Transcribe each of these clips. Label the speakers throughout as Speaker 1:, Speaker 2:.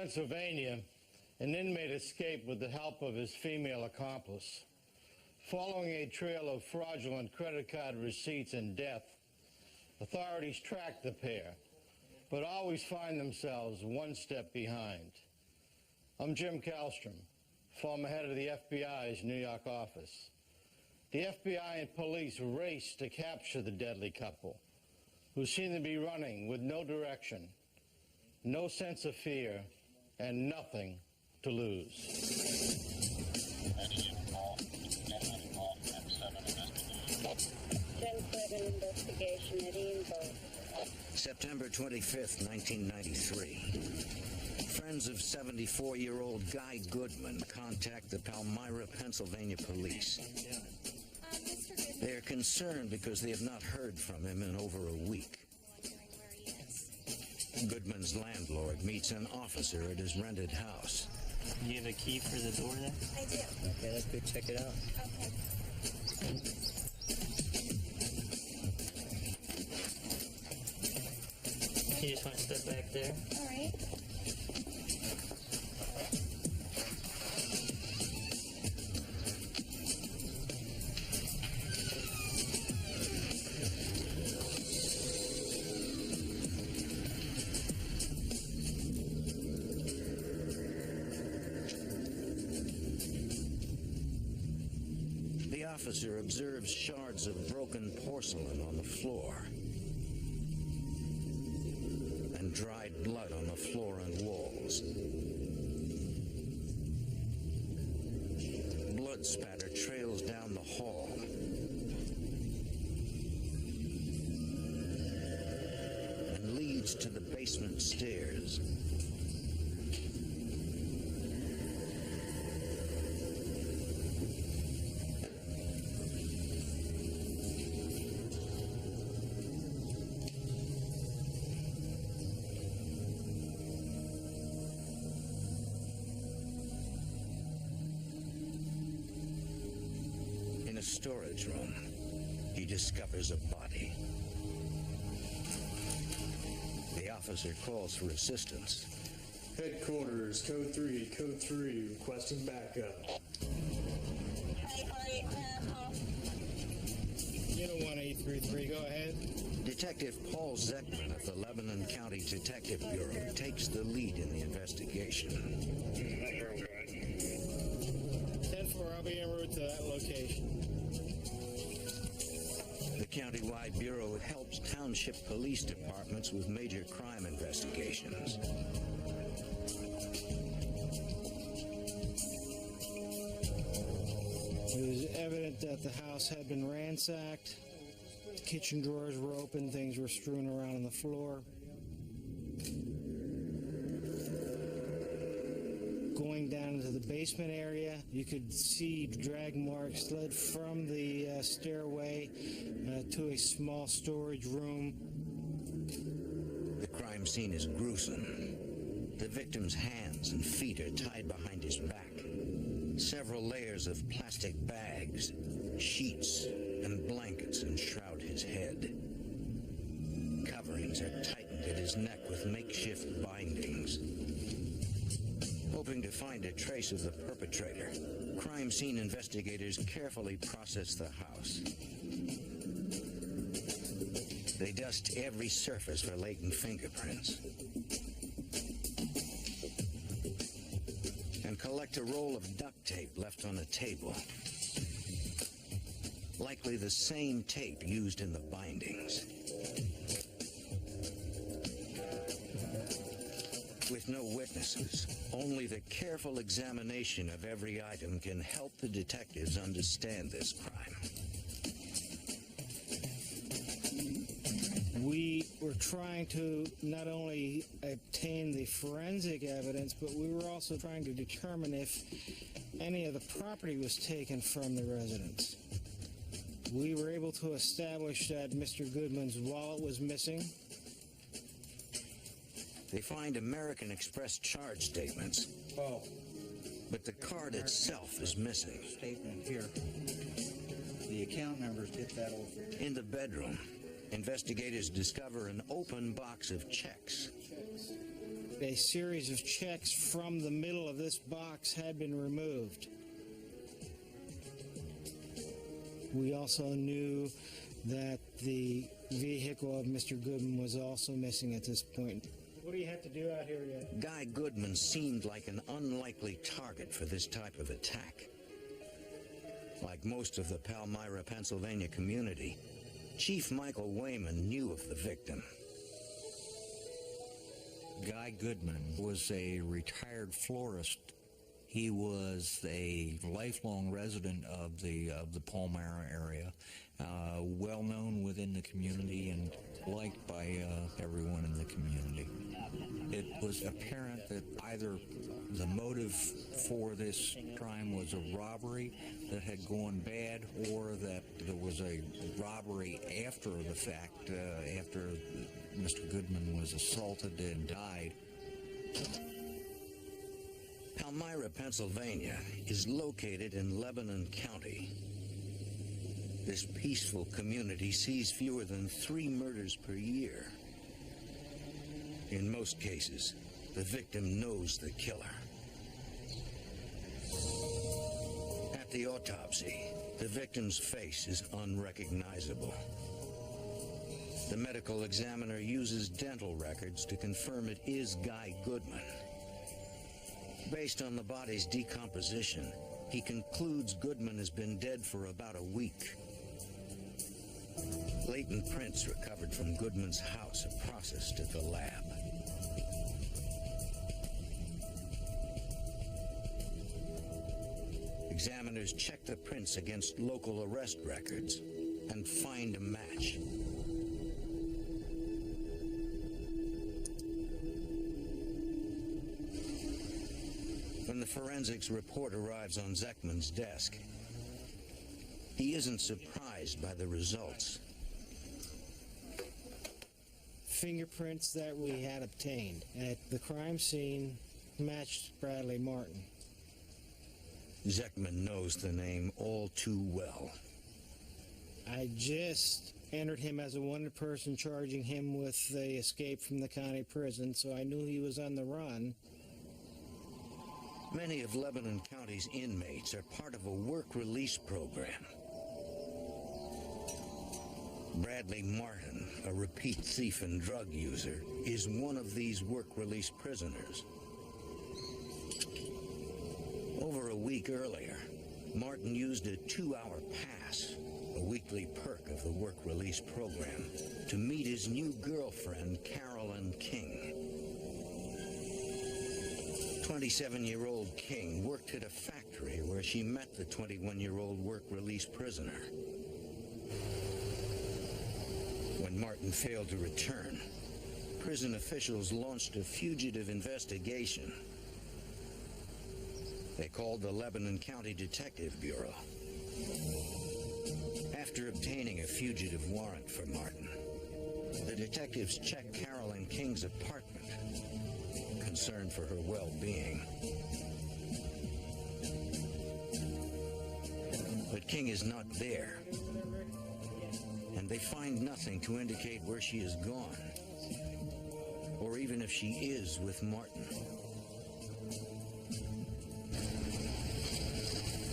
Speaker 1: Pennsylvania, an inmate escaped with the help of his female accomplice. Following a trail of fraudulent credit card receipts and death, authorities track the pair, but always find themselves one step behind. I'm Jim Kallstrom, former head of the FBI's New York office. The FBI and police raced to capture the deadly couple, who seemed to be running with no direction, no sense of fear, and nothing to lose.
Speaker 2: 10-7 investigation at E02.
Speaker 3: September 25th, 1993. Friends of 74-year-old Guy Goodman contact the Palmyra, Pennsylvania police. They are concerned because they have not heard from him in over a week. Goodman's landlord meets an officer at his rented house.
Speaker 4: Do you have a key for the door there?
Speaker 5: I do.
Speaker 4: Okay, let's go check it out.
Speaker 5: Okay.
Speaker 4: You just want to step back there?
Speaker 5: All right.
Speaker 3: The officer observes shards of broken porcelain on the floor and dried blood on the floor and walls. Blood spatter trails down the hall. And leads to the basement stairs. In a storage room, he discovers a body. The officer calls for assistance.
Speaker 6: Headquarters, Code 3, requesting backup.
Speaker 1: Unit 1833, go ahead.
Speaker 3: Detective Paul Zeckman of the Lebanon County Detective Bureau takes the lead in the investigation.
Speaker 1: 10-4, I'll be en route to that location.
Speaker 3: The countywide bureau helps township police departments with major crime investigations.
Speaker 1: It was evident that the house had been ransacked. The kitchen drawers were open, things were strewn around on the floor. Going down into the basement area, you could see drag marks led from the stairway to a small storage room.
Speaker 3: The crime scene is gruesome. The victim's hands and feet are tied behind his back. Several layers of plastic bags, sheets, and blankets enshroud his head. Coverings are tightened at his neck with makeshift bindings. Hoping to find a trace of the perpetrator, crime scene investigators carefully process the house. They dust every surface for latent fingerprints and collect a roll of duct tape left on a table. Likely the same tape used in the bindings. With no witnesses, only the careful examination of every item can help the detectives understand this crime.
Speaker 1: We were trying to not only obtain the forensic evidence, but we were also trying to determine if any of the property was taken from the residence. We were able to establish that Mr. Goodman's wallet was missing.
Speaker 3: They find American Express charge statements, but the card itself is missing.
Speaker 7: Statement here. The account numbers get that over.
Speaker 3: In the bedroom, investigators discover an open box of checks.
Speaker 5: A series of checks from the middle of this box had been removed. We also knew that the vehicle of Mr. Goodman was also missing at this point. What do you have to do out here yet?
Speaker 3: Guy Goodman seemed like an unlikely target for this type of attack. Like most of the Palmyra, Pennsylvania community, Chief Michael Wayman knew of the victim.
Speaker 8: Guy Goodman was a retired florist. He was a lifelong resident of the Palmyra area, well known within the community and liked by everyone in the community. It was apparent that either the motive for this crime was a robbery that had gone bad, or that there was a robbery after the fact, after Mr. Goodman was assaulted and died.
Speaker 3: Palmyra, Pennsylvania is located in Lebanon County. This peaceful community sees fewer than 3 murders per year. In most cases, the victim knows the killer. At the autopsy, the victim's face is unrecognizable. The medical examiner uses dental records to confirm it is Guy Goodman. Based on the body's decomposition, he concludes Goodman has been dead for about a week. Latent prints recovered from Goodman's house are processed at the lab. Examiners check the prints against local arrest records and find a match. When the forensics report arrives on Zekman's desk, he isn't surprised by the results.
Speaker 5: Fingerprints that we had obtained at the crime scene matched Bradley Martin.
Speaker 3: Zekman knows the name all too well.
Speaker 5: I just entered him as a wanted person, charging him with the escape from the county prison, so I knew he was on the run.
Speaker 3: Many of Lebanon County's inmates are part of a work release program. Bradley Martin, a repeat thief and drug user, is one of these work release prisoners. Over a week earlier, Martin used a 2-hour pass, a weekly perk of the work release program, to meet his new girlfriend, Carolyn King. 27-year-old King worked at a factory where she met the 21-year-old work release prisoner. When Martin failed to return, prison officials launched a fugitive investigation. They called the Lebanon County Detective Bureau. After obtaining a fugitive warrant for Martin, the detectives checked Carolyn King's apartment, concerned for her well-being. But King is not there, and they find nothing to indicate where she is gone, or even if she is with Martin.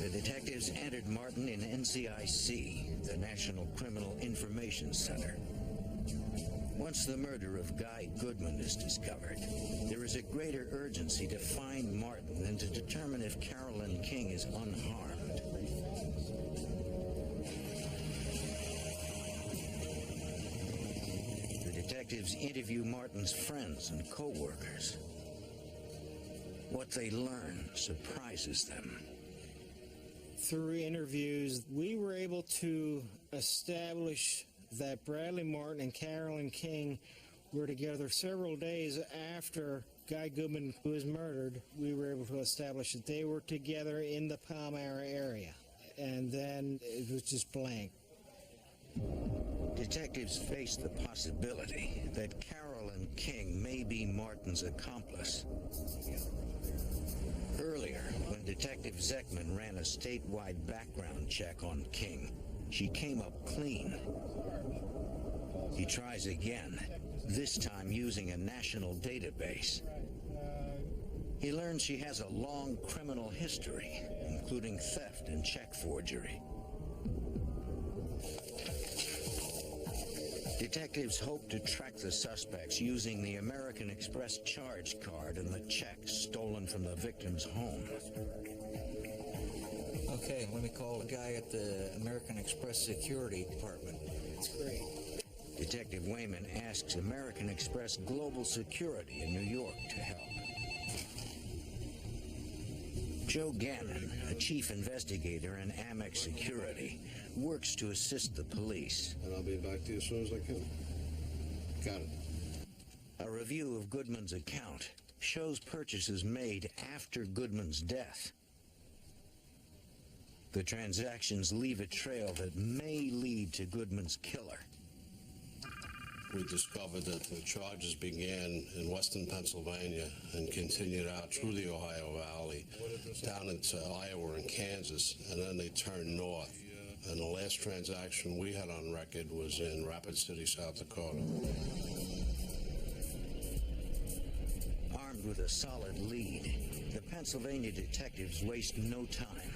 Speaker 3: The detectives entered Martin in NCIC, the National Criminal Information Center. Once the murder of Guy Goodman is discovered, there is a greater urgency to find Martin than to determine if Carolyn King is unharmed. The detectives interview Martin's friends and co-workers. What they learn surprises them.
Speaker 5: Through interviews, we were able to establish that Bradley Martin and Carolyn King were together several days after Guy Goodman was murdered. We were able to establish that they were together in the Palmyra area, and then it was just blank.
Speaker 3: Detectives face the possibility that Carolyn King may be Martin's accomplice. Earlier, when Detective Zekman ran a statewide background check on King, she came up clean. He tries again, this time using a national database. He learns she has a long criminal history, including theft and check forgery. Detectives hope to track the suspects using the American Express charge card and the checks stolen from the victim's home.
Speaker 8: Okay, let me call the guy at the American Express Security Department.
Speaker 5: That's great.
Speaker 3: Detective Wayman asks American Express Global Security in New York to help. Joe Gannon, a chief investigator in Amex Security, works to assist the police.
Speaker 1: And I'll be back to you as soon as I can. Got it.
Speaker 3: A review of Goodman's account shows purchases made after Goodman's death. The transactions leave a trail that may lead to Goodman's killer.
Speaker 9: We discovered that the charges began in western Pennsylvania and continued out through the Ohio Valley, down into Iowa and Kansas, and then they turned north. And the last transaction we had on record was in Rapid City, South Dakota.
Speaker 3: Armed with a solid lead, the Pennsylvania detectives waste no time.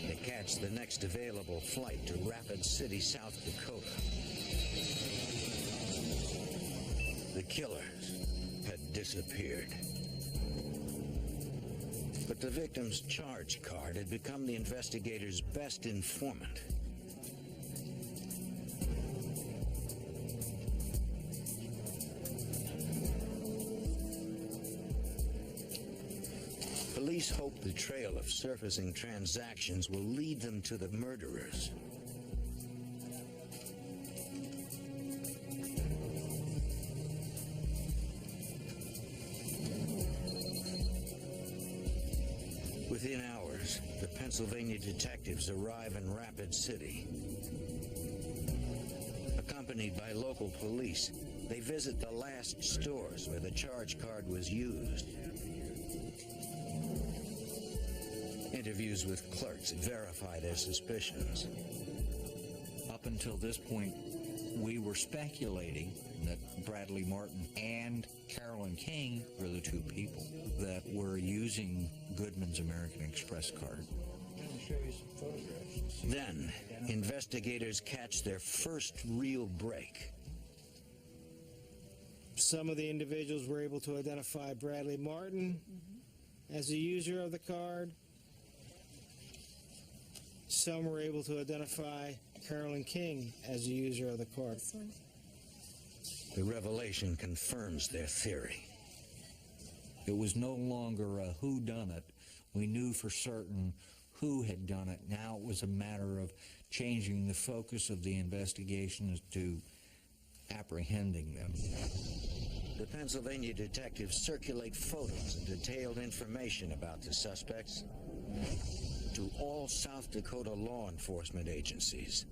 Speaker 3: They catch the next available flight to Rapid City, South Dakota. The killers had disappeared. But the victim's charge card had become the investigators' best informant. Police hope the trail of surfacing transactions will lead them to the murderers. Within hours, the Pennsylvania detectives arrive in Rapid City. Accompanied by local police, they visit the last stores where the charge card was used. Interviews with clerks verify their suspicions.
Speaker 8: Up until this point, we were speculating that Bradley Martin and Carolyn King were the two people that were using Goodman's American Express card.
Speaker 3: Then, investigators catch their first real break.
Speaker 5: Some of the individuals were able to identify Bradley Martin as the user of the card. Some were able to identify Carolyn King as the user of the card.
Speaker 3: The revelation confirms their theory.
Speaker 8: It was no longer a whodunit. We knew for certain who had done it. Now it was a matter of changing the focus of the investigation to apprehending them.
Speaker 3: The Pennsylvania detectives circulate photos and detailed information about the suspects to all South Dakota law enforcement agencies.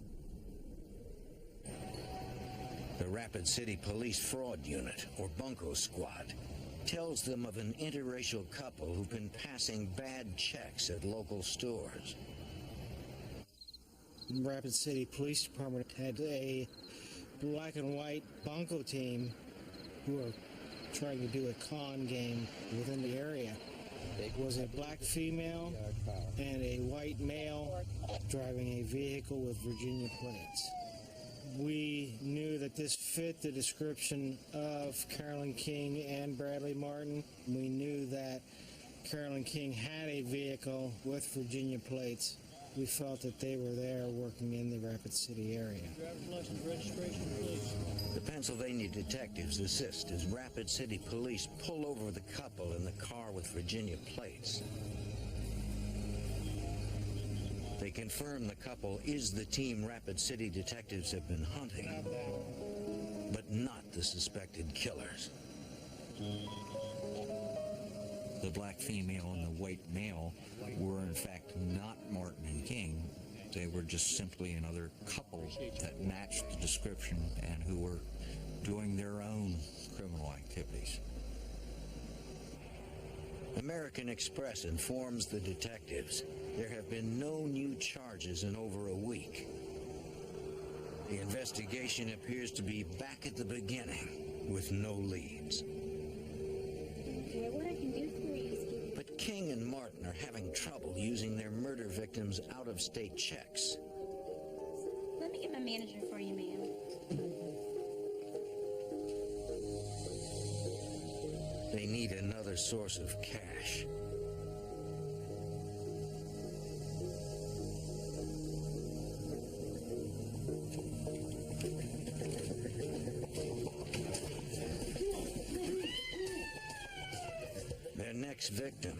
Speaker 3: The Rapid City Police Fraud Unit, or Bunko Squad, tells them of an interracial couple who've been passing bad checks at local stores.
Speaker 5: The Rapid City Police Department had a black and white Bunko team who are trying to do a con game within the area. It was a black female and a white male driving a vehicle with Virginia plates. We knew that this fit the description of Carolyn King and Bradley Martin. We knew that Carolyn King had a vehicle with Virginia plates. We felt that they were there working in the Rapid City area.
Speaker 10: Driver's license registration, please.
Speaker 3: The Pennsylvania detectives assist as Rapid City police pull over the couple in the car with Virginia plates. They confirm the couple is the team Rapid City detectives have been hunting, but not the suspected killers.
Speaker 8: The black female and the white male were in fact not Martin and King. They were just simply another couple that matched the description and who were doing their own criminal activities.
Speaker 3: American Express informs the detectives there have been no new charges in over a week. The investigation appears to be back at the beginning with no leads.
Speaker 2: Well, what I can do for you is give you...
Speaker 3: But King and Martin are having trouble using their murder victims' out-of-state checks.
Speaker 2: Let me get my manager for you, ma'am.
Speaker 3: They need another source of cash. Their next victim,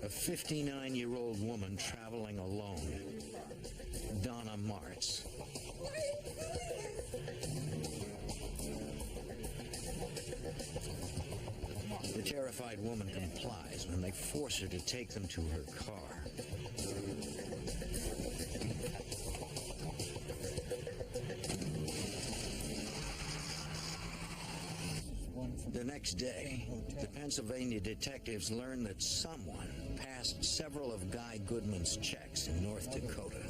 Speaker 3: a 59-year-old woman traveling alone, Donna Martz. The terrified woman complies when they force her to take them to her car. The next day, the Pennsylvania detectives learn that someone passed several of Guy Goodman's checks in North Dakota.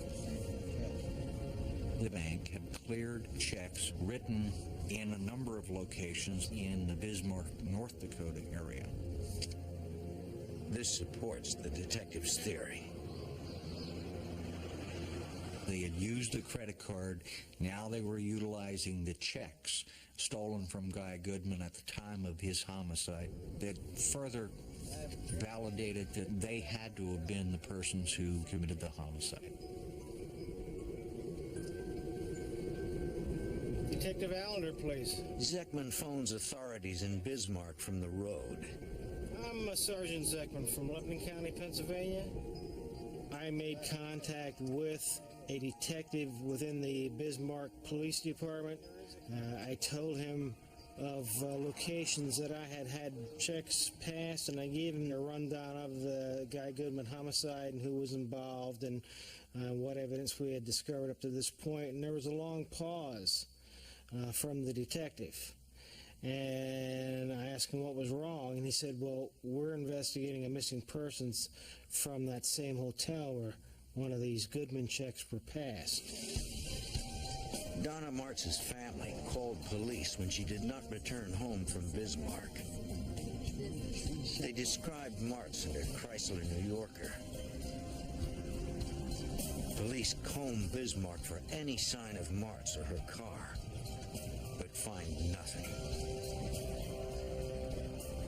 Speaker 8: The bank had cleared checks written in a number of locations in the Bismarck, North Dakota area.
Speaker 3: This supports the detectives' theory.
Speaker 8: They had used a credit card. Now they were utilizing the checks stolen from Guy Goodman at the time of his homicide that further validated that they had to have been the persons who committed the homicide.
Speaker 5: Detective Allender, please.
Speaker 3: Zeckman phones authorities in Bismarck from the road.
Speaker 5: I'm Sergeant Zeckman from Lebanon County, Pennsylvania. I made contact with a detective within the Bismarck Police Department. I told him of locations that I had checks passed, and I gave him a rundown of the Guy Goodman homicide and who was involved and what evidence we had discovered up to this point. And there was a long pause from the detective. And I asked him what was wrong, and he said, well, we're investigating a missing persons from that same hotel where one of these Goodman checks were passed.
Speaker 3: Donna Martz's family called police when she did not return home from Bismarck. They described Martz in her Chrysler New Yorker. Police combed Bismarck for any sign of Martz or her car, but find nothing.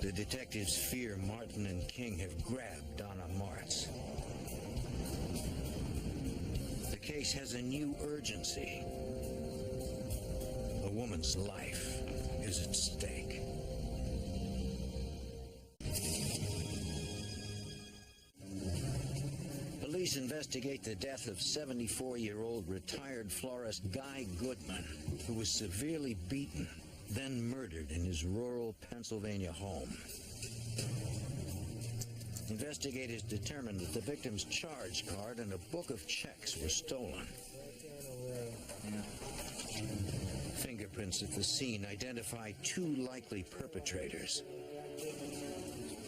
Speaker 3: The detectives fear Martin and King have grabbed Donna Martz. The case has a new urgency. A woman's life is at stake. Police investigate the death of 74-year-old retired florist Guy Goodman, who was severely beaten, then murdered in his rural Pennsylvania home. Investigators determined that the victim's charge card and a book of checks were stolen. Fingerprints at the scene identify two likely perpetrators.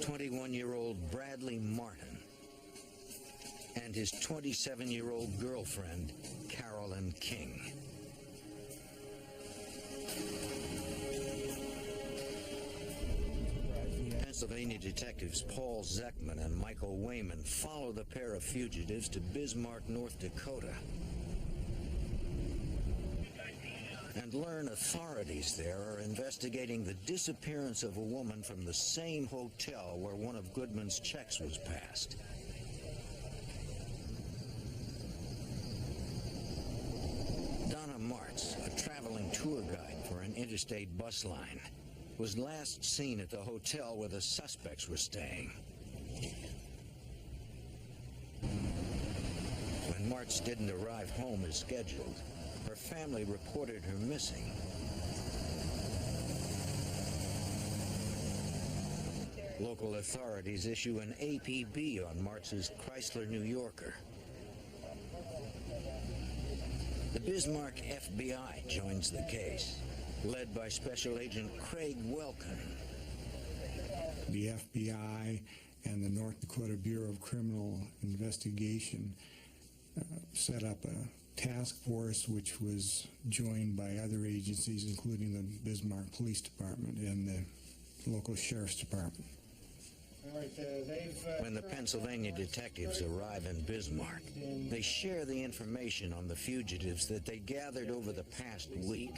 Speaker 3: 21-year-old Bradley Martin and his 27-year-old girlfriend, Carolyn King. Pennsylvania detectives Paul Zeckman and Michael Wayman follow the pair of fugitives to Bismarck, North Dakota, and learn authorities there are investigating the disappearance of a woman from the same hotel where one of Goodman's checks was passed. Donna Martz, a traveling tour guide for an interstate bus line, was last seen at the hotel where the suspects were staying. When Martz didn't arrive home as scheduled, her family reported her missing. Local authorities issue an APB on Martz's Chrysler New Yorker. The Bismarck FBI joins the case, led by Special Agent Craig Welkin.
Speaker 11: The FBI and the North Dakota Bureau of Criminal Investigation set up a task force which was joined by other agencies, including the Bismarck Police Department and the local sheriff's department.
Speaker 5: All right,
Speaker 3: When the Pennsylvania detectives arrive in Bismarck, they share the information on the fugitives that they gathered over the past week.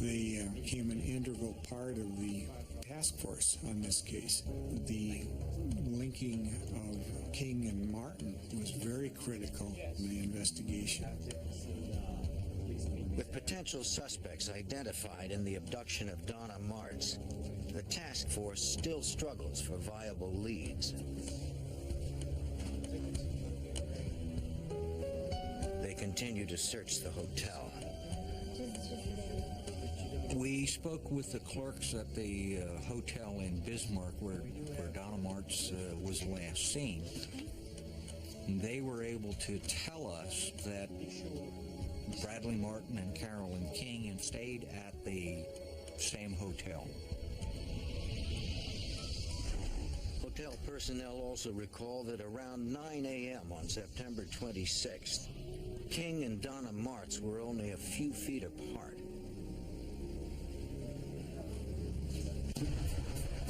Speaker 11: They became an integral part of the task force on this case. The linking of King and Martin was very critical in the investigation.
Speaker 3: With potential suspects identified in the abduction of Donna Martz, the task force still struggles for viable leads. They continue to search the hotel.
Speaker 8: We spoke with the clerks at the hotel in Bismarck where Donna Martz was last seen. They were able to tell us that Bradley Martin and Carolyn King had stayed at the same hotel.
Speaker 3: Hotel personnel also recall that around 9 a.m. on September 26th, King and Donna Martz were only a few feet apart.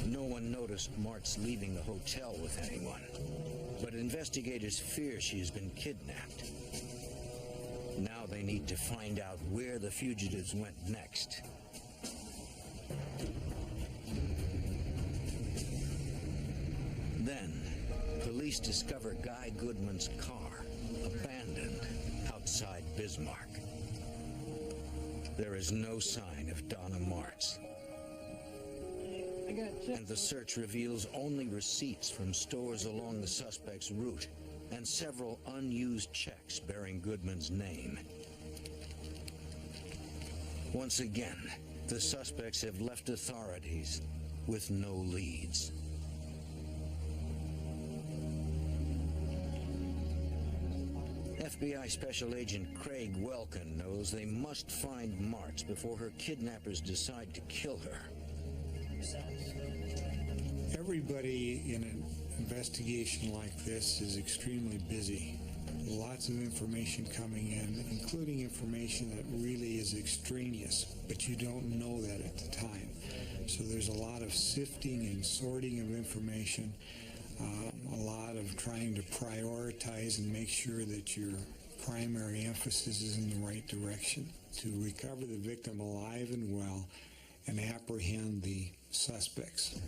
Speaker 3: No one noticed Martz leaving the hotel with anyone, but investigators fear she has been kidnapped. Now they need to find out where the fugitives went next. Then, police discover Guy Goodman's car, abandoned outside Bismarck. There is no sign of Donna Martz. And the search reveals only receipts from stores along the suspect's route and several unused checks bearing Goodman's name. Once again, the suspects have left authorities with no leads. FBI Special Agent Craig Welkin knows they must find Martz before her kidnappers decide to kill her.
Speaker 11: Everybody in an investigation like this is extremely busy. Lots of information coming in, including information that really is extraneous, but you don't know that at the time. So there's a lot of sifting and sorting of information, a lot of trying to prioritize and make sure that your primary emphasis is in the right direction to recover the victim alive and well and apprehend the suspects.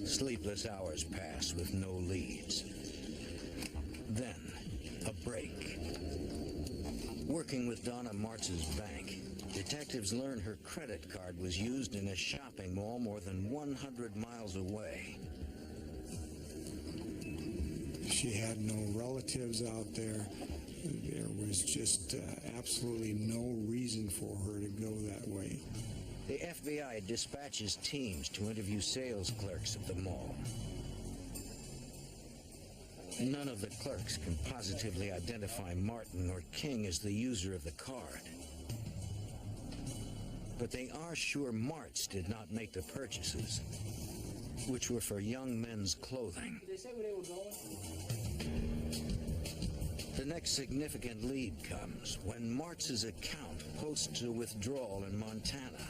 Speaker 3: Sleepless hours pass with no leads. Then, a break. Working with Donna Martz's bank, detectives learn her credit card was used in a shopping mall more than 100 miles away.
Speaker 11: She had no relatives out there. There was just absolutely no reason for her to go that way.
Speaker 3: The FBI dispatches teams to interview sales clerks at the mall. None of the clerks can positively identify Martin or King as the user of the card. But they are sure Martz did not make the purchases, which were for young men's clothing.
Speaker 10: Did they say where they were going?
Speaker 3: The next significant lead comes when Martz's account posts a withdrawal in Montana.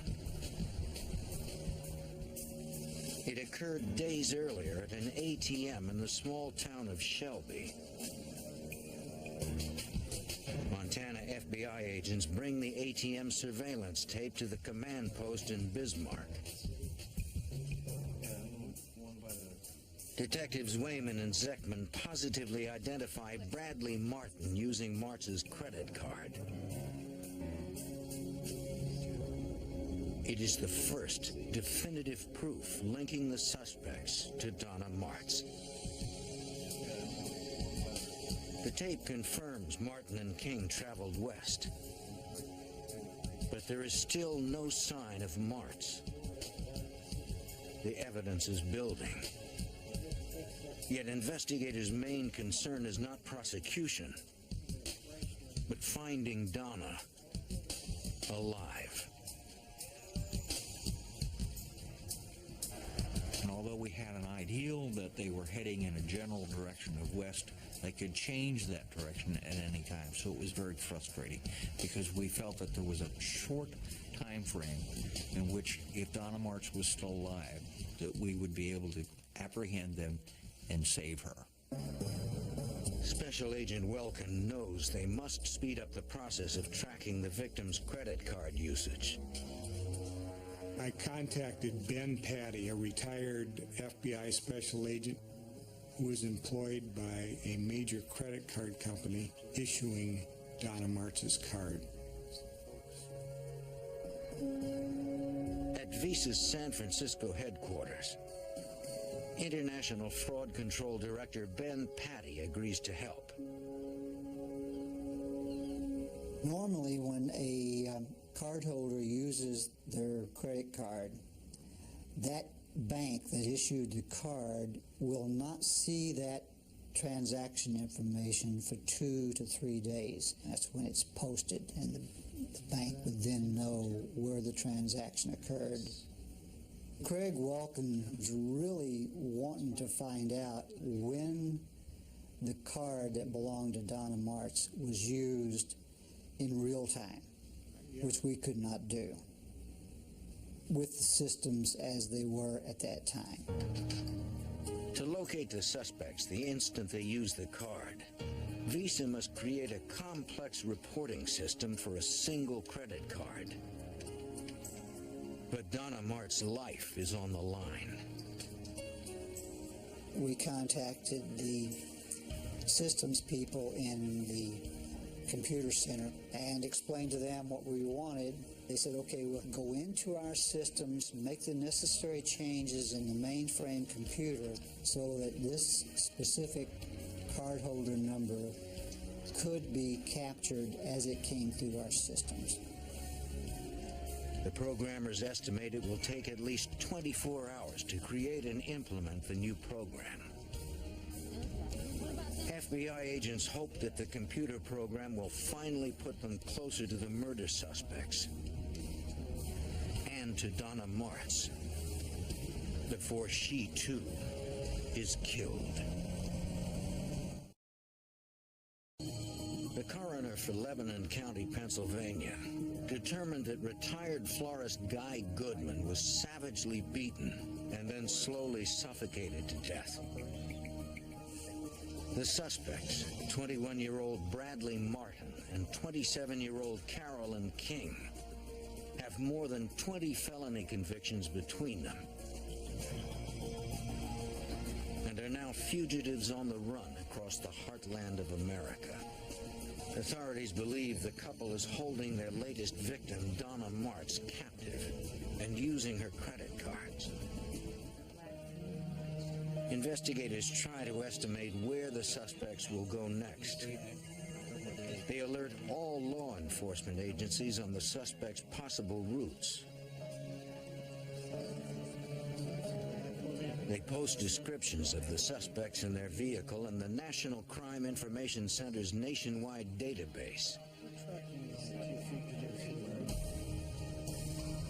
Speaker 3: It occurred days earlier at an ATM in the small town of Shelby. Montana FBI agents bring the ATM surveillance tape to the command post in Bismarck. Detectives Wayman and Zeckman positively identify Bradley Martin using Martz's credit card. It is the first definitive proof linking the suspects to Donna Martz. The tape confirms Martin and King traveled west, but there is still no sign of Martz. The evidence is building. Yet investigators' main concern is not prosecution, but finding Donna alive.
Speaker 8: And although we had an ideal that they were heading in a general direction of west, They could change that direction at any time, so it was very frustrating because we felt that there was a short time frame in which, if Donna Martz was still alive, that we would be able to apprehend them and save her.
Speaker 3: Special Agent Welkin knows they must speed up the process of tracking the victim's credit card usage.
Speaker 11: I contacted Ben Patty, a retired FBI special agent who was employed by a major credit card company issuing Donna Martz's card.
Speaker 3: At Visa's San Francisco headquarters, International Fraud Control Director Ben Patty agrees to help.
Speaker 12: Normally, when a cardholder uses their credit card, that bank that issued the card will not see that transaction information for 2 to 3 days. That's when it's posted, and the bank would then know where the transaction occurred. Craig Welkin was really wanting to find out when the card that belonged to Donna Martz was used in real time, which we could not do with the systems as they were at that time.
Speaker 3: To locate the suspects the instant they use the card, Visa must create a complex reporting system for a single credit card. But Donna Martz's life is on the line.
Speaker 12: We contacted the systems people in the computer center and explained to them what we wanted. They said, okay, we'll go into our systems, make the necessary changes in the mainframe computer so that this specific cardholder number could be captured as it came through our systems.
Speaker 3: The programmers estimate it will take at least 24 hours to create and implement the new program. FBI agents hope that the computer program will finally put them closer to the murder suspects and to Donna Martz before she, too, is killed. The coroner for Lebanon County, Pennsylvania, determined that retired florist Guy Goodman was savagely beaten and then slowly suffocated to death. The suspects, 21-year-old Bradley Martin and 27-year-old Carolyn King, have more than 20 felony convictions between them and are now fugitives on the run across the heartland of America. Authorities believe the couple is holding their latest victim, Donna Martz, captive and using her credit cards. Investigators try to estimate where the suspects will go next. They alert all law enforcement agencies on the suspects' possible routes. They post descriptions of the suspects in their vehicle in the National Crime Information Center's nationwide database.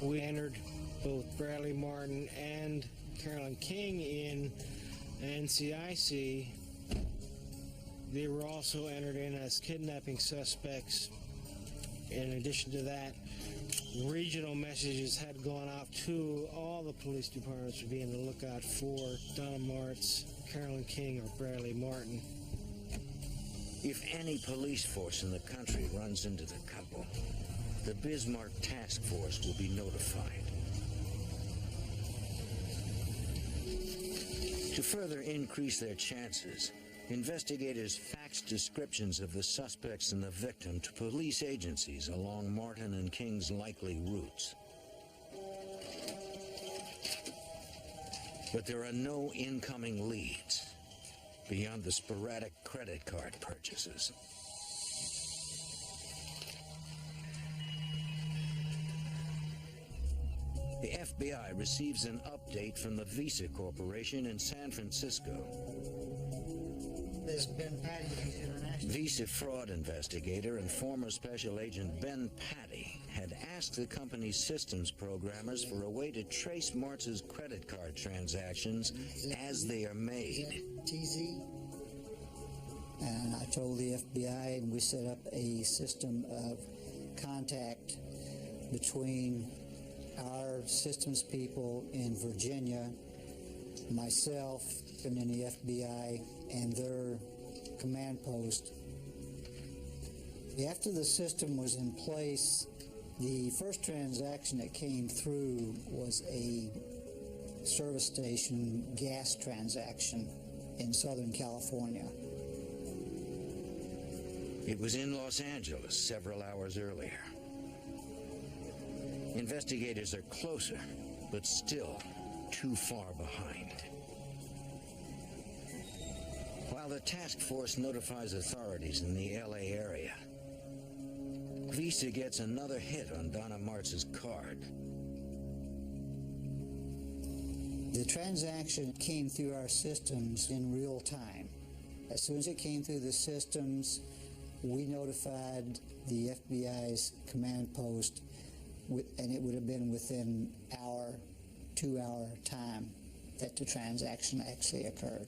Speaker 5: We entered both Bradley Martin and Carolyn King in NCIC. They were also entered in as kidnapping suspects. In addition to that, regional messages had gone out to all the police departments to be on the lookout for Donna Martz, Carolyn King, or Bradley Martin.
Speaker 3: If any police force in the country runs into the couple, the Bismarck Task Force will be notified. To further increase their chances, investigators faxed descriptions of the suspects and the victim to police agencies along Martin and King's likely routes. But there are no incoming leads beyond the sporadic credit card purchases. The FBI receives an update from the Visa Corporation in San Francisco.
Speaker 12: There's Ben Patty, international.
Speaker 3: Visa fraud investigator and former special agent Ben Patty had asked the company's systems programmers for a way to trace Martz's credit card transactions as they are made.
Speaker 12: TZ. And I told the FBI, and we set up a system of contact between our systems people in Virginia, myself, and then the FBI and their command post. After the system was in place, the first transaction that came through was a service station gas transaction in Southern California.
Speaker 3: It was in Los Angeles several hours earlier. Investigators are closer, but still too far behind. While the task force notifies authorities in the LA area, Visa gets another hit on Donna Martz's card.
Speaker 12: The transaction came through our systems in real time. As soon as it came through the systems, we notified the FBI's command post, and it would have been within our 2-hour time that the transaction actually occurred.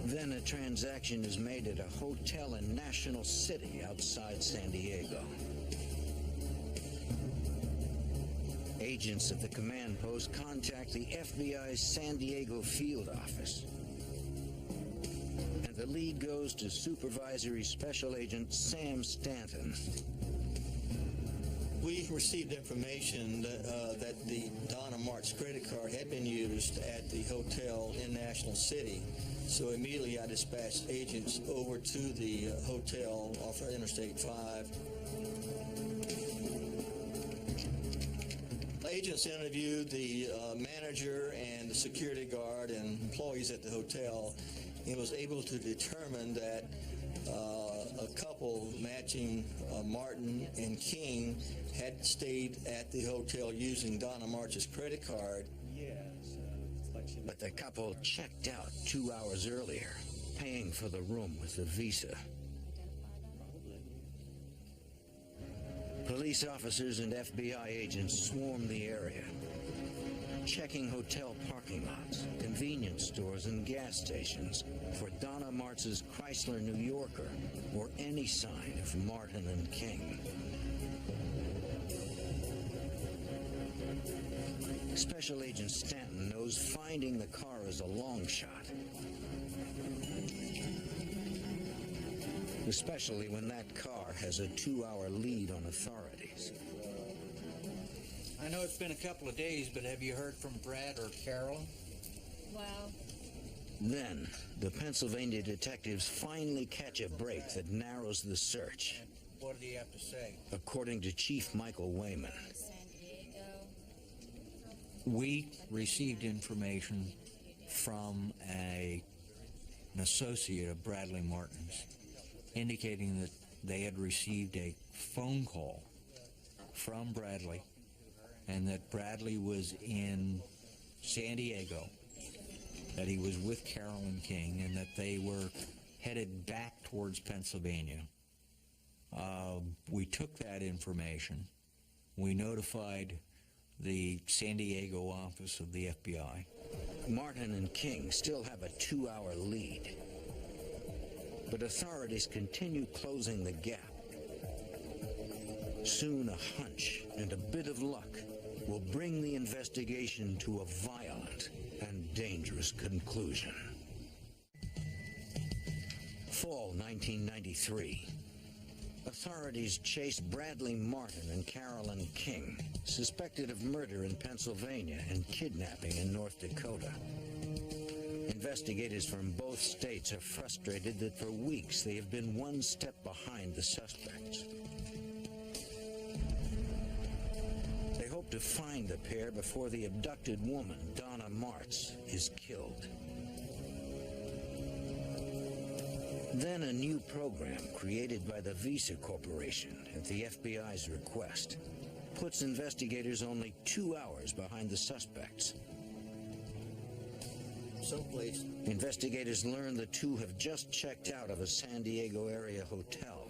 Speaker 3: Then a transaction is made at a hotel in National City outside San Diego. Agents at the command post contact the FBI's San Diego field office. And the lead goes to Supervisory Special Agent Sam Stanton.
Speaker 10: We received information that the Donna Martz credit card had been used at the hotel in National City. So immediately I dispatched agents over to the hotel off of Interstate 5. Agents interviewed the manager and the security guard and employees at the hotel, and was able to determine that a couple matching Martin and King had stayed at the hotel using Donna Martz's credit card.
Speaker 3: But the couple checked out 2 hours earlier, paying for the room with the Visa. Police officers and FBI agents swarmed the area, checking hotel parking lots, convenience stores, and gas stations for Donna Martz's Chrysler New Yorker or any sign of Martin and King. Special Agent Stanton knows finding the car is a long shot, especially when that car has a 2-hour lead on authorities.
Speaker 8: I know it's been a couple of days, but have you heard from Brad or Carolyn?
Speaker 2: Well,
Speaker 3: Then, the Pennsylvania detectives finally catch a break that narrows the search.
Speaker 8: What did he have to say?
Speaker 3: According to Chief Michael Wayman,
Speaker 2: San Diego.
Speaker 8: We received information from an associate of Bradley Martin's indicating that they had received a phone call from Bradley and that Bradley was in San Diego, that he was with Carolyn King, and that they were headed back towards Pennsylvania. We took that information. We notified the San Diego office of the FBI.
Speaker 3: Martin and King still have a 2-hour lead, but authorities continue closing the gap. Soon a hunch and a bit of luck will bring the investigation to a violent and dangerous conclusion. Fall 1993. Authorities chase Bradley Martin and Carolyn King, suspected of murder in Pennsylvania and kidnapping in North Dakota. Investigators from both states are frustrated that for weeks they have been one step behind the suspects. They hope to find the pair before the abducted woman, Donna Martz, is killed. Then a new program created by the Visa Corporation at the FBI's request puts investigators only 2 hours behind the suspects.
Speaker 10: Someplace.
Speaker 3: Investigators learn the two have just checked out of a San Diego area hotel.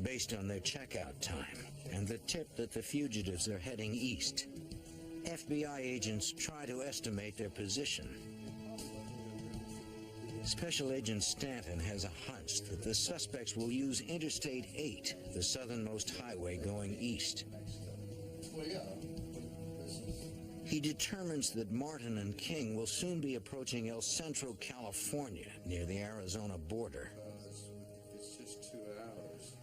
Speaker 3: Based on their checkout time and the tip that the fugitives are heading east, FBI agents try to estimate their position. Special Agent Stanton has a hunch that the suspects will use Interstate 8, the southernmost highway going east. He determines that Martin and King will soon be approaching El Centro, California, near the Arizona border.
Speaker 9: It's just 2 hours.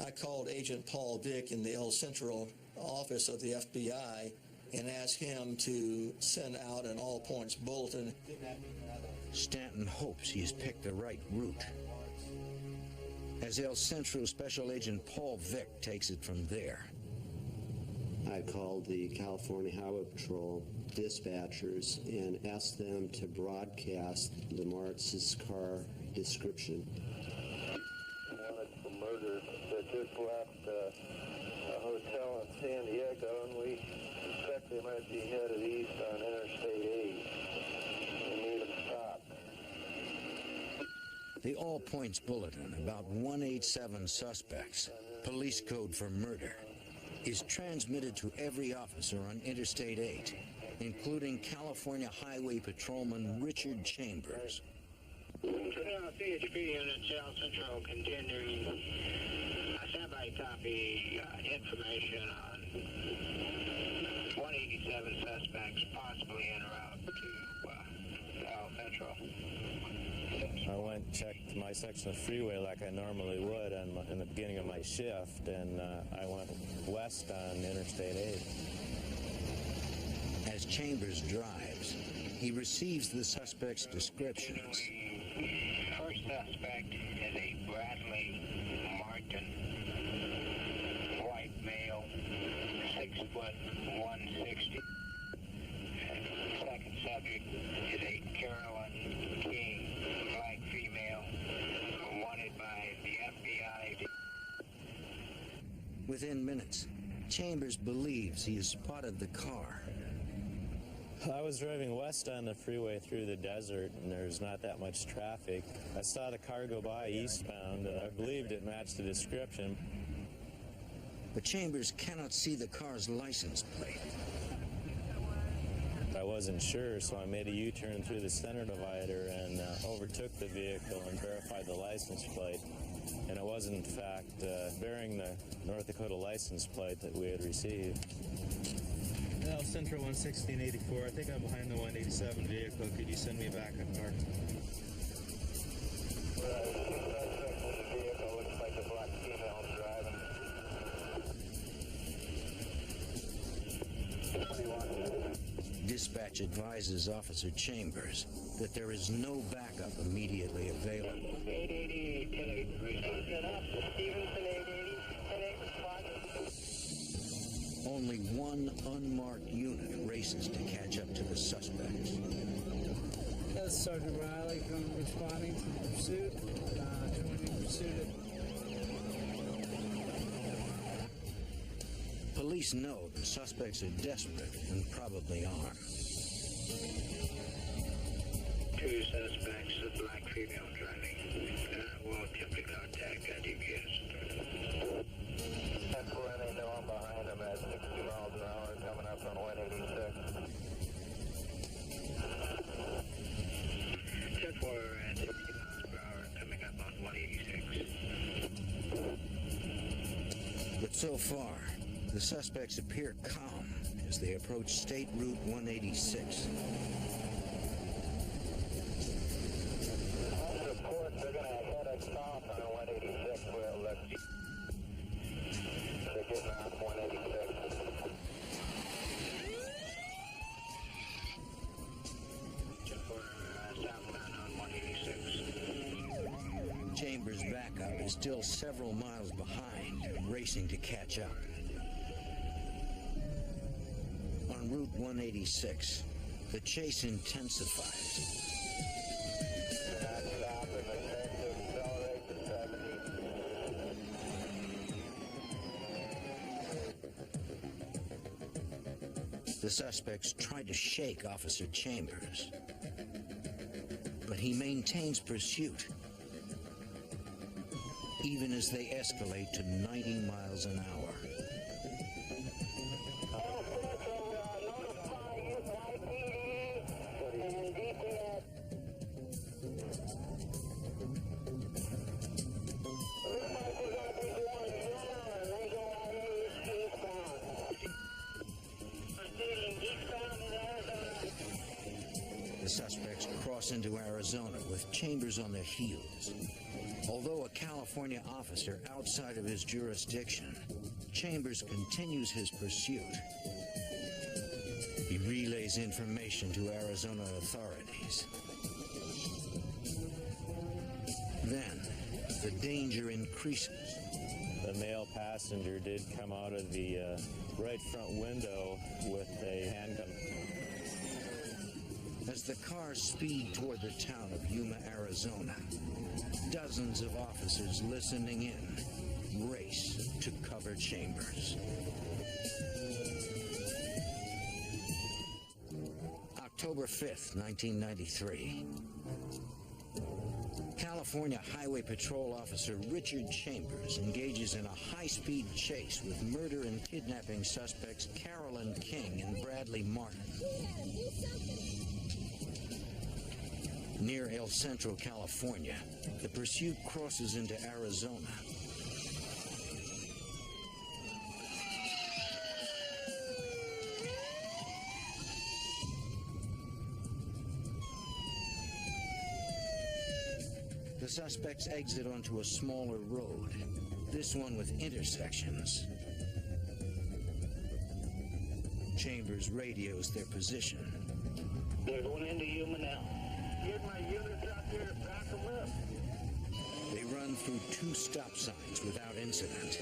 Speaker 10: I called Agent Paul Dick in the El Centro office of the FBI and asked him to send out an all-points bulletin.
Speaker 3: Stanton hopes he has picked the right route, as El Centro Special Agent Paul Vick takes it from there.
Speaker 13: I called the California Highway Patrol dispatchers and asked them to broadcast the Martz's car description.
Speaker 14: Wanted for murder that just left a hotel in San Diego, and we suspect they might be headed east on Interstate 8. We need them stopped.
Speaker 3: The All Points Bulletin about 187 suspects, police code for murder, is transmitted to every officer on Interstate 8, including California Highway Patrolman Richard Chambers.
Speaker 15: CHP units, El Centro continuing. Standby copy information on 187 suspects possibly en route to El Centro.
Speaker 16: I went and checked my section of freeway like I normally would in the beginning of my shift, and I went west on Interstate 8.
Speaker 3: As Chambers drives, he receives the suspect's descriptions.
Speaker 15: First suspect is a Bradley Martin, white male, 6 foot 160. Second subject is a Carolyn King, black female, wanted by the FBI.
Speaker 3: Within minutes, Chambers believes he has spotted the car.
Speaker 16: I was driving west on the freeway through the desert, and there's not that much traffic. I saw the car go by eastbound, and I believed it matched the description.
Speaker 3: But Chambers cannot see the car's license plate.
Speaker 16: I wasn't sure, so I made a U-turn through the center divider and overtook the vehicle and verified the license plate. And it was, in fact, bearing the North Dakota license plate that we had received.
Speaker 17: El Centro 11684. I think I'm behind the 187 vehicle. Could you send me back a car?
Speaker 14: Looks like a black female driving.
Speaker 3: Dispatch advises Officer Chambers that there is no backup immediately available.
Speaker 15: 880, 10-8, reception up. Stevenson 880, 10-8, responding.
Speaker 3: Only one unmarked unit races to catch up to the suspects.
Speaker 18: That's Sergeant Riley from responding to the pursuit. Joining pursuit.
Speaker 3: Police know the suspects are desperate and probably armed.
Speaker 15: 2 suspects, a black female driving. Will attempt to contact GPS.
Speaker 14: That's where they know I'm behind them at 60 miles an hour coming up on 186.
Speaker 15: 10-4 at 60 miles per hour coming up on 186.
Speaker 3: But so far, the suspects appear calm as they approach State Route 186.
Speaker 14: Report they're going to head us south on 186. Well, they're getting off 186.
Speaker 15: Southbound on 186.
Speaker 3: Chambers' backup is still several miles behind, racing to catch up. On Route 186, the chase intensifies. The suspects try to shake Officer Chambers, but he maintains pursuit, even as they escalate to 90 miles an hour. cross into Arizona with Chambers on their heels. Although a California officer outside of his jurisdiction, Chambers continues his pursuit. He relays information to Arizona authorities. Then, the danger increases.
Speaker 16: The male passenger did come out of the right front window with a handgun.
Speaker 3: As the cars speed toward the town of Yuma, Arizona, dozens of officers listening in race to cover Chambers. October 5th, 1993. California Highway Patrol Officer Richard Chambers engages in a high-speed chase with murder and kidnapping suspects Carolyn King and Bradley Martin. Near El Centro, California, the pursuit crosses into Arizona. The suspects exit onto a smaller road, this one with intersections. Chambers radios their position.
Speaker 15: They're going into Yuma now. Get my units out there to back them up.
Speaker 3: They run through 2 stop signs without incident.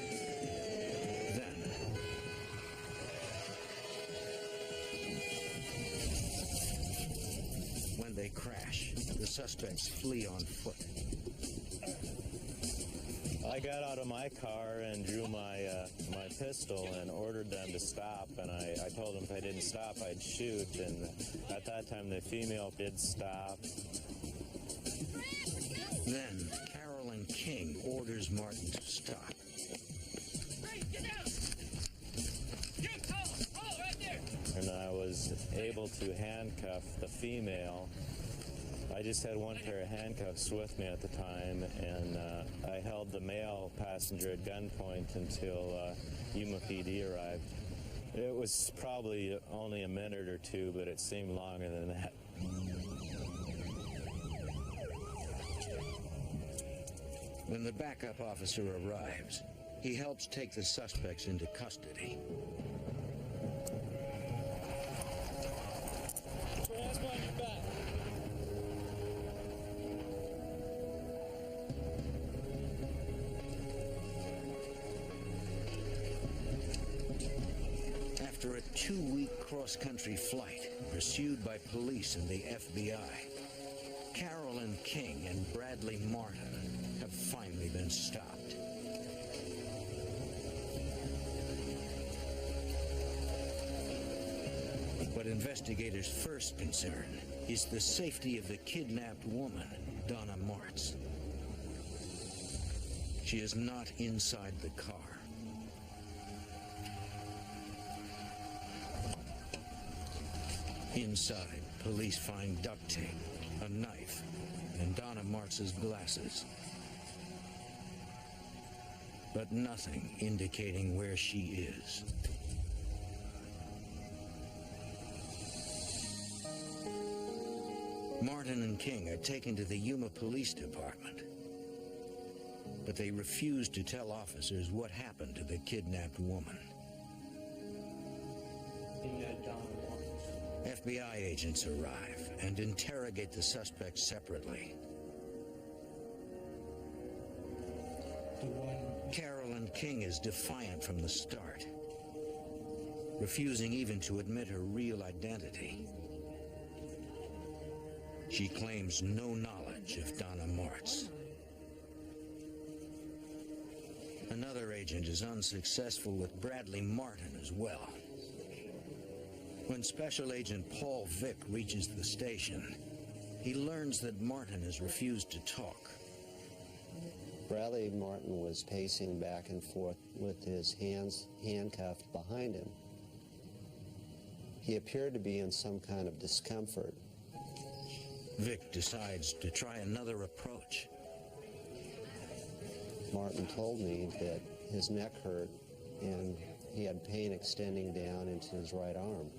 Speaker 3: Then, when they crash, the suspects flee on foot.
Speaker 16: I got out of my car and drew my pistol and ordered them to stop, and I told them if I didn't stop, I'd shoot, and at that time the female did stop.
Speaker 3: Then, Carolyn King orders Martin to stop.
Speaker 16: And I was able to handcuff the female. I just had one pair of handcuffs with me at the time, and I held the male passenger at gunpoint until Yuma PD arrived. It was probably only a minute or two, but it seemed longer than that.
Speaker 3: When the backup officer arrives, he helps take the suspects into custody. After a 2-week cross-country flight, pursued by police and the FBI, Carolyn King and Bradley Martin have finally been stopped. But investigators' first concern is the safety of the kidnapped woman, Donna Martz. She is not inside the car. Inside, police find duct tape, a knife, and Donna Martz's glasses. But nothing indicating where she is. Martin and King are taken to the Yuma Police Department, but they refuse to tell officers what happened to the kidnapped woman. FBI agents arrive and interrogate the suspects separately. Carolyn King is defiant from the start, refusing even to admit her real identity. She claims no knowledge of Donna Martz. Another agent is unsuccessful with Bradley Martin as well. When Special Agent Paul Vick reaches the station, he learns that Martin has refused to talk.
Speaker 13: Bradley Martin was pacing back and forth with his hands handcuffed behind him. He appeared to be in some kind of discomfort.
Speaker 3: Vick decides to try another approach.
Speaker 13: Martin told me that his neck hurt and he had pain extending down into his right arm.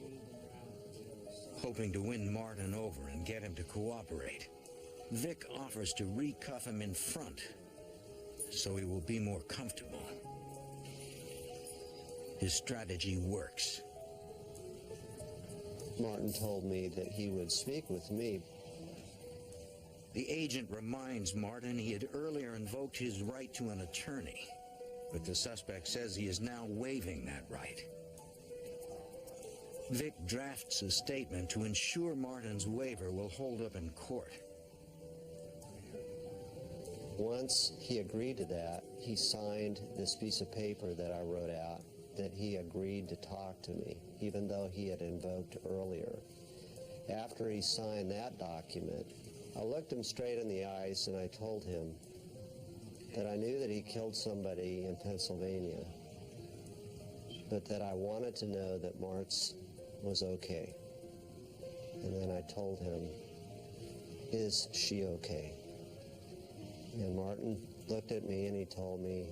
Speaker 3: Hoping to win Martin over and get him to cooperate, Vic offers to recuff him in front so he will be more comfortable. His strategy works.
Speaker 13: Martin told me that he would speak with me.
Speaker 3: The agent reminds Martin he had earlier invoked his right to an attorney, but the suspect says he is now waiving that right. Vic drafts a statement to ensure Martin's waiver will hold up in court.
Speaker 13: Once he agreed to that, he signed this piece of paper that I wrote out that he agreed to talk to me, even though he had invoked earlier. After he signed that document, I looked him straight in the eyes and I told him that I knew that he killed somebody in Pennsylvania, but that I wanted to know that Martz was okay. And then I told him, is she okay? And Martin looked at me and he told me,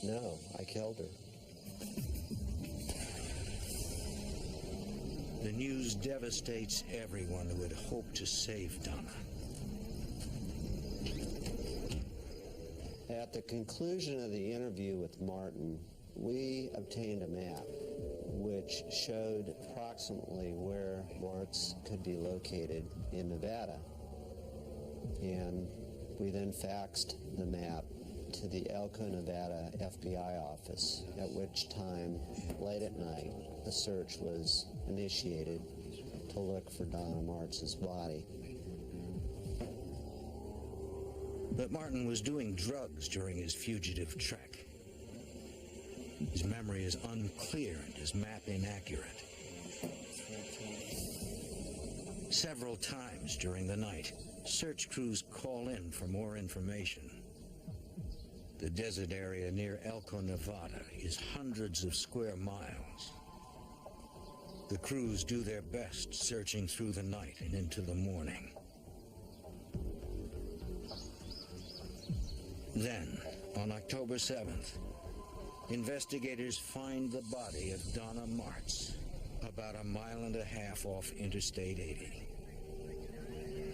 Speaker 13: no, I killed her.
Speaker 3: The news devastates everyone who had hoped to save Donna.
Speaker 13: At the conclusion of the interview with Martin, we obtained a map which showed approximately where Martz could be located in Nevada. And we then faxed the map to the Elko, Nevada FBI office, at which time, late at night, a search was initiated to look for Donna Martz's body.
Speaker 3: But Martin was doing drugs during his fugitive trek. His memory is unclear and his map inaccurate. Several times during the night, search crews call in for more information. The desert area near Elko, Nevada is hundreds of square miles. The crews do their best searching through the night and into the morning. Then, on October 7th, investigators find the body of Donna Martz about 1.5 miles off Interstate 80.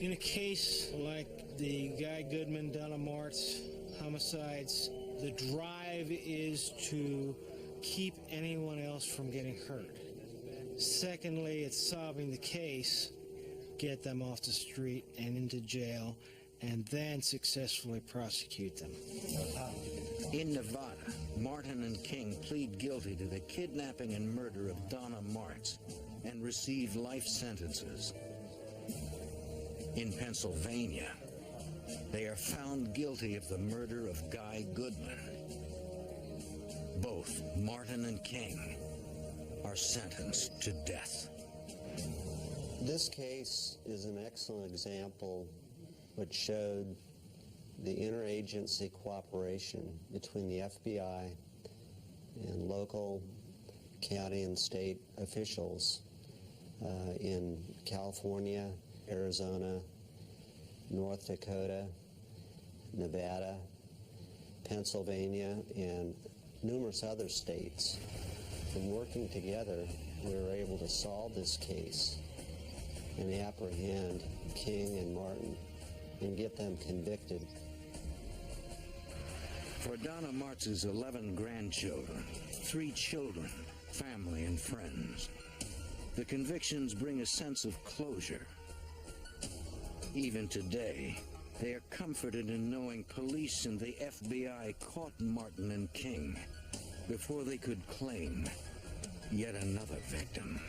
Speaker 5: In a case like the Guy Goodman, Donna Martz homicides, the drive is to keep anyone else from getting hurt. Secondly, it's solving the case, get them off the street and into jail, and then successfully prosecute them.
Speaker 3: In Nevada, Martin and King plead guilty to the kidnapping and murder of Donna Martz and receive life sentences. In Pennsylvania, they are found guilty of the murder of Guy Goodman. Both Martin and King are sentenced to death.
Speaker 13: This case is an excellent example which showed the interagency cooperation between the FBI and local county and state officials in California, Arizona, North Dakota, Nevada, Pennsylvania, and numerous other states. From working together, we were able to solve this case and apprehend King and Martin and get them convicted.
Speaker 3: For Donna Martz's 11 grandchildren, 3 children, family, and friends, the convictions bring a sense of closure. Even today, they are comforted in knowing police and the FBI caught Martin and King before they could claim yet another victim.